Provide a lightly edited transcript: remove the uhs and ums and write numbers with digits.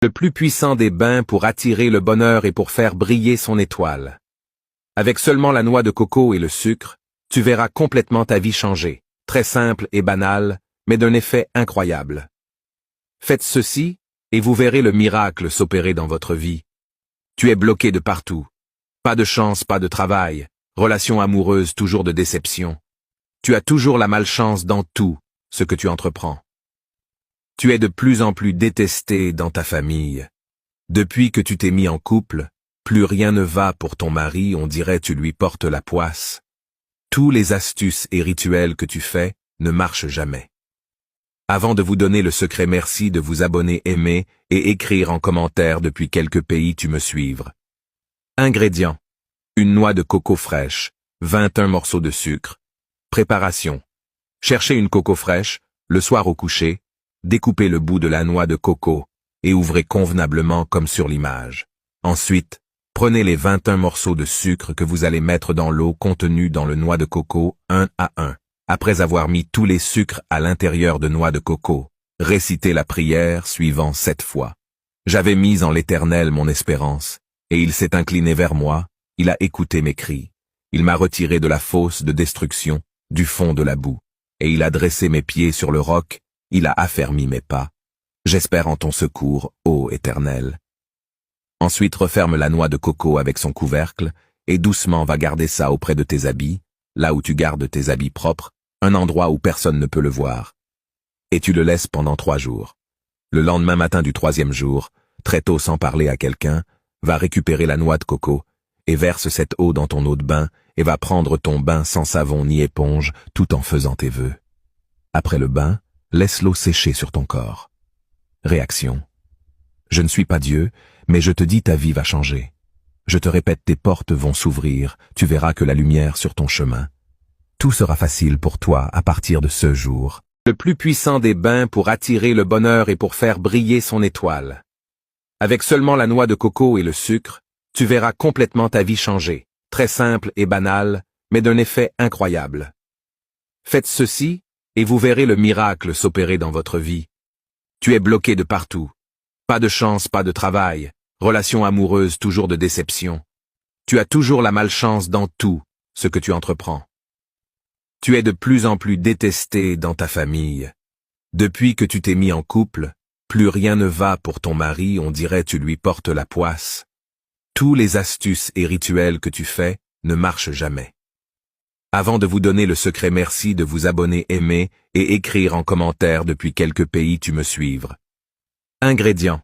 Le plus puissant des bains pour attirer le bonheur et pour faire briller son étoile. Avec seulement la noix de coco et le sucre, tu verras complètement ta vie changer, très simple et banal, mais d'un effet incroyable. Faites ceci, et vous verrez le miracle s'opérer dans votre vie. Tu es bloqué de partout. Pas de chance, pas de travail, relations amoureuses toujours de déception. Tu as toujours la malchance dans tout ce que tu entreprends. Tu es de plus en plus détesté dans ta famille. Depuis que tu t'es mis en couple, plus rien ne va pour ton mari, on dirait tu lui portes la poisse. Tous les astuces et rituels que tu fais ne marchent jamais. Avant de vous donner le secret, merci de vous abonner, aimer et écrire en commentaire depuis quelques pays tu me suivre. Ingrédients. Une noix de coco fraîche, 21 morceaux de sucre. Préparation. Cherchez une coco fraîche, le soir au coucher, découpez le bout de la noix de coco et ouvrez convenablement comme sur l'image. Ensuite, prenez les 21 morceaux de sucre que vous allez mettre dans l'eau contenue dans le noix de coco 1 à 1. Après avoir mis tous les sucres à l'intérieur de noix de coco, récitez la prière suivant 7 fois. J'avais mis en l'Éternel mon espérance, et il s'est incliné vers moi, il a écouté mes cris. Il m'a retiré de la fosse de destruction, du fond de la boue, et il a dressé mes pieds sur le roc, il a affermi mes pas. J'espère en ton secours, ô Éternel. Ensuite referme la noix de coco avec son couvercle, et doucement va garder ça auprès de tes habits, là où tu gardes tes habits propres, un endroit où personne ne peut le voir. Et tu le laisses pendant 3 jours. Le lendemain matin du 3e jour, très tôt sans parler à quelqu'un, va récupérer la noix de coco, et verse cette eau dans ton eau de bain, et va prendre ton bain sans savon ni éponge, tout en faisant tes vœux. Après le bain, laisse l'eau sécher sur ton corps. Réaction. Je ne suis pas Dieu, mais je te dis ta vie va changer. Je te répète, tes portes vont s'ouvrir, tu verras que la lumière sur ton chemin. Tout sera facile pour toi à partir de ce jour. Le plus puissant des bains pour attirer le bonheur et pour faire briller son étoile. Avec seulement la noix de coco et le sucre, tu verras complètement ta vie changer, très simple et banal, mais d'un effet incroyable. Faites ceci, et vous verrez le miracle s'opérer dans votre vie. Tu es bloqué de partout. Pas de chance, pas de travail, relations amoureuses toujours de déception. Tu as toujours la malchance dans tout ce que tu entreprends. Tu es de plus en plus détesté dans ta famille. Depuis que tu t'es mis en couple, plus rien ne va pour ton mari, on dirait tu lui portes la poisse. Tous les astuces et rituels que tu fais ne marchent jamais. Avant de vous donner le secret, merci de vous abonner, aimer et écrire en commentaire depuis quelques pays tu me suivre. Ingrédients.